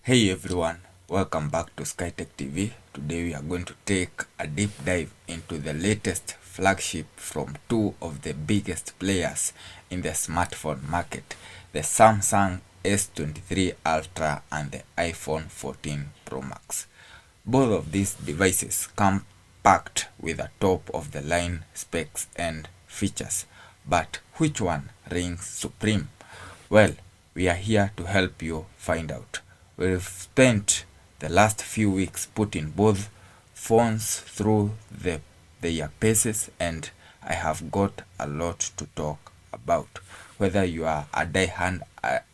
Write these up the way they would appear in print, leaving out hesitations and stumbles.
Hey everyone, welcome back to SkyTech TV. Today we are going to take a deep dive into the latest flagship from two of the biggest players in the smartphone market, the Samsung S23 Ultra and the iPhone 14 Pro Max. Both of these devices come packed with a top of the line specs and features, but which one reigns supreme? Well, we are here to help you find out. We've spent the last few weeks putting both phones through their paces, and I have got a lot to talk about. Whether you are a die-hard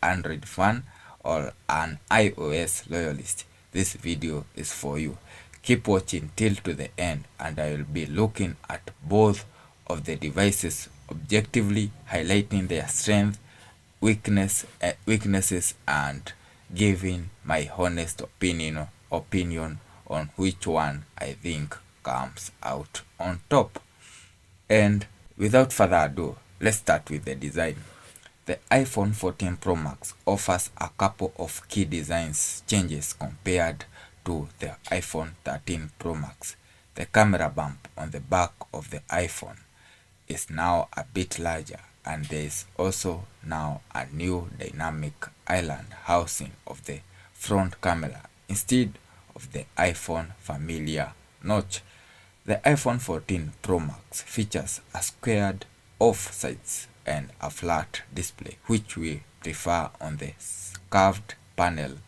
Android fan or an iOS loyalist, this video is for you. Keep watching till to the end, and I will be looking at both of the devices objectively, highlighting their strengths, weaknesses, and giving my honest opinion on which one I think comes out on top. And without further ado, let's start with the design. The iPhone 14 Pro Max offers a couple of key design changes compared to the iPhone 13 Pro Max. The camera bump on the back of the iPhone is now a bit larger, and there is also now a new dynamic island housing of the front camera instead of the iPhone familiar notch. The iPhone 14 Pro Max features a squared off sides and a flat display, which we prefer on the curved panel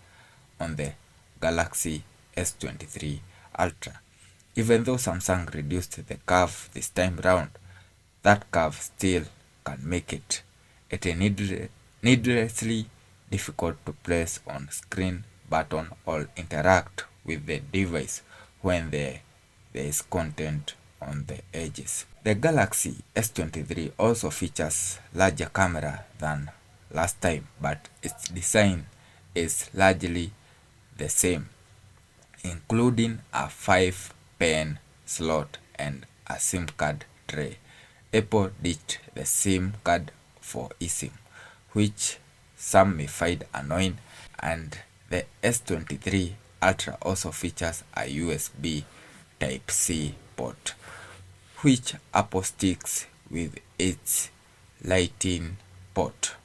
on the Galaxy S23 Ultra. Even though Samsung reduced the curve this time round, that curve still can make it needlessly difficult to place on screen button or interact with the device when there is content on the edges. The Galaxy S23 also features larger camera than last time, but its design is largely the same, including a 5-pen slot and a SIM card tray. Apple ditched the SIM card for eSIM, which some may find annoying, and the S23 Ultra also features a USB Type-C port, which Apple sticks with its lightning port.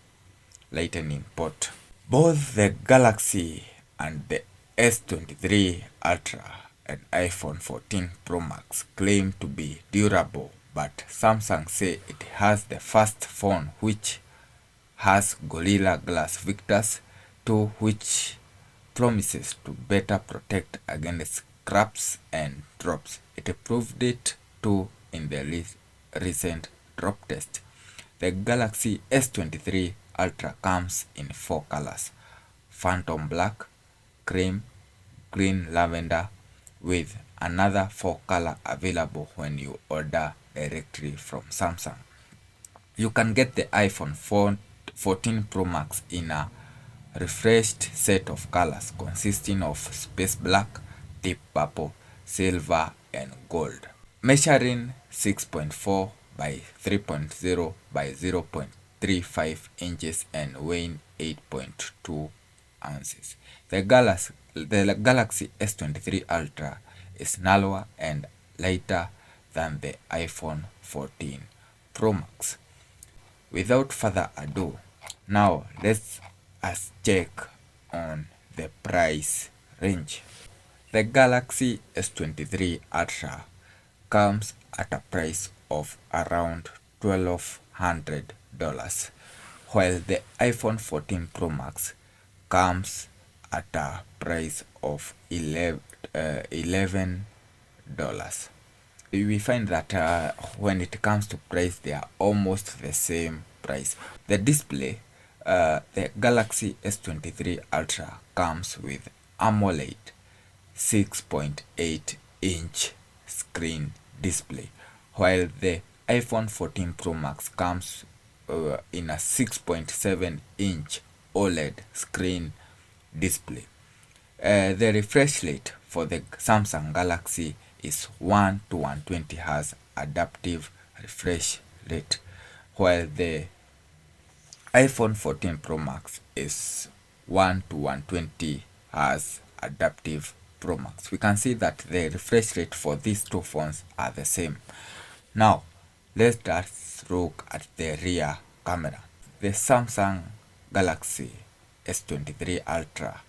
Both the Galaxy and the S23 Ultra and iPhone 14 Pro Max claim to be durable, but Samsung say it has the first phone which has Gorilla Glass Victus 2, which promises to better protect against scraps and drops. It proved it too in the recent drop test. The Galaxy S23 Ultra comes in 4 colors: Phantom Black, Cream, Green Lavender, with another 4 color available when you order directly from Samsung. You can get the iPhone 14 Pro Max in a refreshed set of colors consisting of space black, deep purple, silver, and gold. Measuring 6.4 by 3.0 by 0.35 inches and weighing 8.2 ounces. The Galaxy S23 Ultra is narrower and lighter than the iPhone 14 Pro Max. Without further ado, now let's check on the price range. The Galaxy S23 Ultra comes at a price of around $1,200, while the iPhone 14 Pro Max comes at a price of $11. We find that when it comes to price, they are almost the same price. The display, the Galaxy S23 Ultra comes with AMOLED 6.8 inch screen display, while the iPhone 14 Pro Max comes in a 6.7 inch OLED screen display. The refresh rate for the Samsung Galaxy is 1:120 Hz adaptive refresh rate, while the iPhone 14 Pro Max is 1:120 has adaptive Pro Max. We can see that the refresh rate for these two phones are the same. Now, let's just look at the rear camera. The Samsung Galaxy S23 Ultra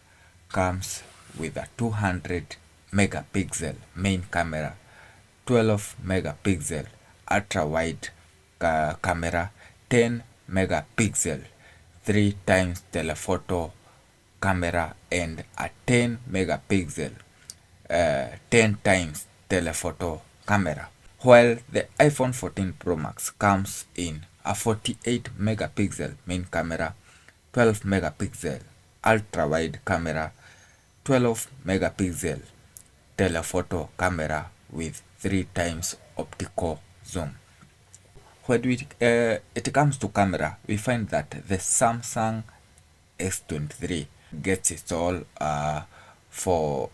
comes with a 200 megapixel main camera, 12 megapixel ultra wide camera, 10 megapixel 3 times telephoto camera, and a 10 megapixel 10 times telephoto camera, while the iPhone 14 Pro Max comes in a 48 megapixel main camera, 12 megapixel ultra wide camera, 12 megapixel telephoto camera with 3 times optical zoom. When it comes to camera, we find that the Samsung S23 gets it all for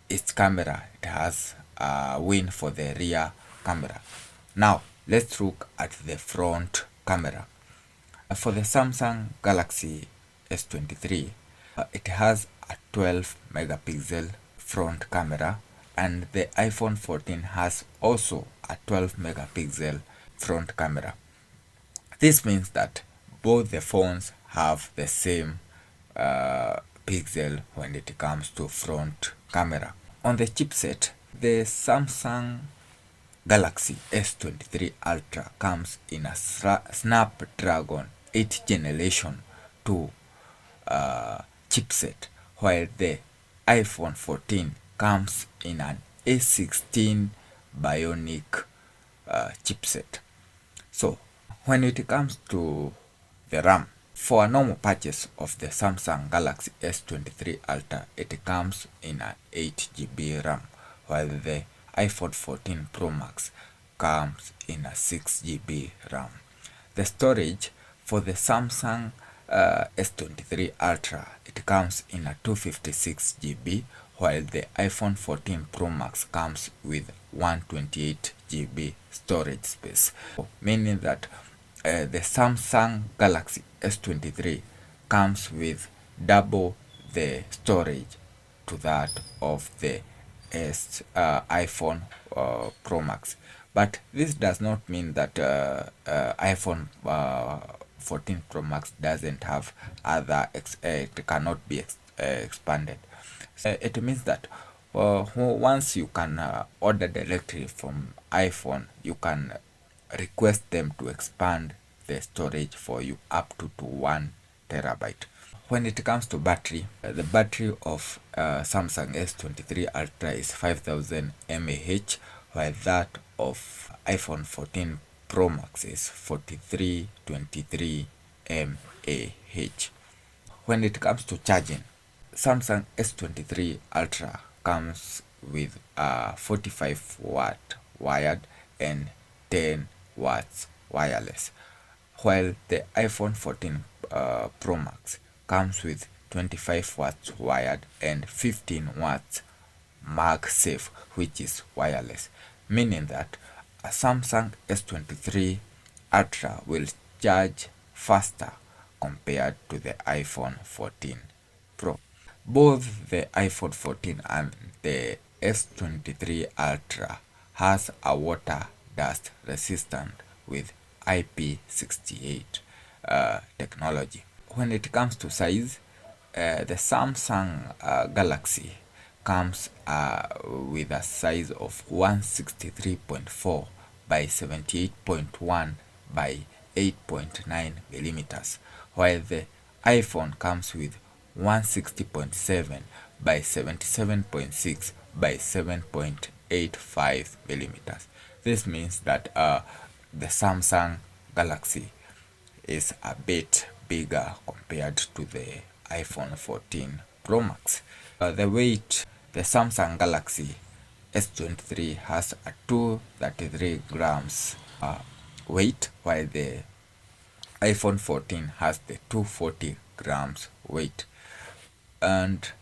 its camera. It has a win for the rear camera. Now, let's look at the front camera. For the Samsung Galaxy S23, it has a 12 megapixel front camera, and the iPhone 14 has also a 12 megapixel front camera. This means that both the phones have the same pixel when it comes to front camera. On the chipset, the Samsung Galaxy S23 Ultra comes in a Snapdragon 8th generation 2 chipset, while the iPhone 14 comes in an A16 Bionic chipset. So, when it comes to the RAM, for a normal purchase of the Samsung Galaxy S23 Ultra, it comes in an 8GB RAM, while the iPhone 14 Pro Max comes in a 6GB RAM. The storage for the Samsung S23 Ultra, it comes in a 256GB, while the iPhone 14 Pro Max comes with 128GB storage space, meaning that the Samsung Galaxy S23 comes with double the storage to that of the iPhone Pro Max. But this does not mean that iPhone 14 Pro Max doesn't have other, it cannot be expanded. It means that once you can order directly from iPhone, you can request them to expand the storage for you up to 1 terabyte. When it comes to battery, the battery of Samsung S23 Ultra is 5000 mAh, while that of iPhone 14 Pro Max is 4323 mAh. When it comes to charging, Samsung S23 Ultra comes with a 45 watt wired and 10 watts wireless, while the iPhone 14 Pro Max comes with 25 watts wired and 15 watts MagSafe, which is wireless, meaning that a Samsung S23 Ultra will charge faster compared to the iPhone 14 Pro. Both the iPhone 14 and the S23 Ultra has a water dust resistant with IP68 technology. When it comes to size, the Samsung Galaxy comes with a size of 163.4 by 78.1 by 8.9 millimeters, while the iPhone comes with 160.7 by 77.6 by 7.85 millimeters. This means that the Samsung Galaxy is a bit bigger compared to the iPhone 14 Pro Max. The weight, the Samsung Galaxy S23 has a 233 grams weight, while the iPhone 14 has the 240 grams weight. And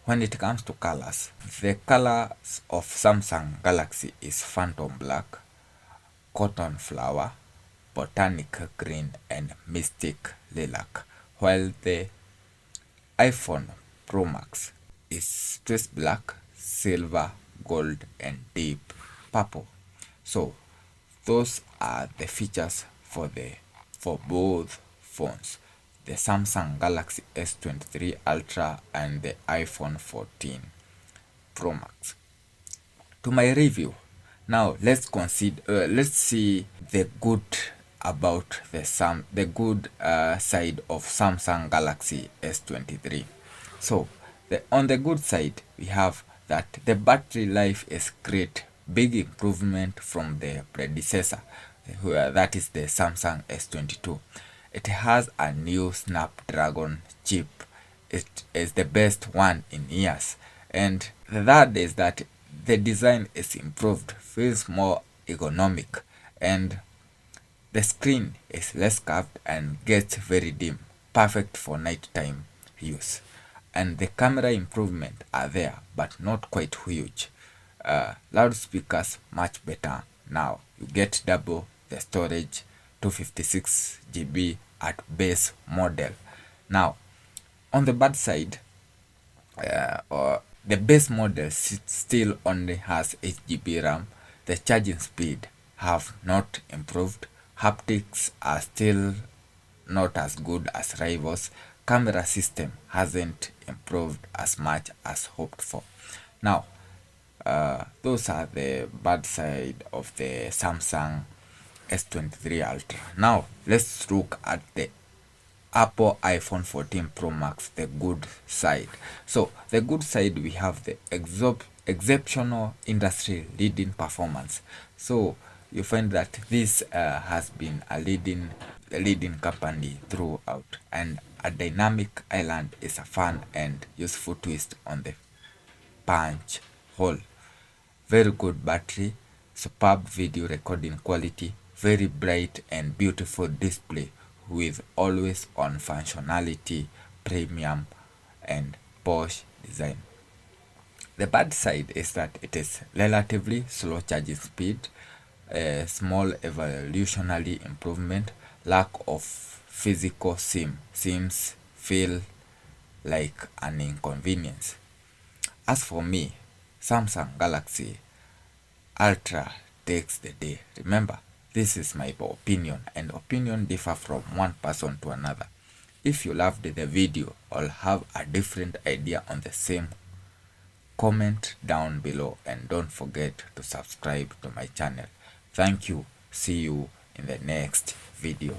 when it comes to colors, the colors of Samsung Galaxy is Phantom Black, Cotton Flower, Botanic Green, and Mystic Lilac, while the iPhone Pro Max is space black, silver, gold, and deep purple. So those are the features for both phones, the Samsung Galaxy S23 Ultra and the iPhone 14 Pro Max. To my review, now let's see the good about the good side of Samsung Galaxy S23. So on the good side, we have that the battery life is great, big improvement from the predecessor, that is the Samsung S22. It has a new Snapdragon chip. It is the best one in years. And the third is that the design is improved, feels more ergonomic, and the screen is less curved and gets very dim, perfect for nighttime use. And the camera improvement are there, but not quite huge. Loudspeakers much better now. You get double the storage, 256 GB at base model. Now, on the bad side, or the base model still only has 8 GB RAM. The charging speed have not improved. Haptics are still not as good as rivals. Camera system hasn't improved as much as hoped for. Now, those are the bad side of the Samsung S23 Ultra. Now, let's look at the Apple iPhone 14 Pro Max, the good side. So the good side, we have the exceptional industry leading performance. So you find that this has been a leading company throughout, and a dynamic island is a fun and useful twist on the punch hole. Very good battery, superb video recording quality, very bright and beautiful display with always on functionality, premium and posh design. The bad side is that it is relatively slow charging speed, a small evolutionary improvement, lack of physical seems feel like an inconvenience. As for me, Samsung Galaxy Ultra takes the day. Remember, this is my opinion, and opinion differ from one person to another. If you loved the video or have a different idea on the same, comment down below and don't forget to subscribe to my channel. Thank you. See you in the next video.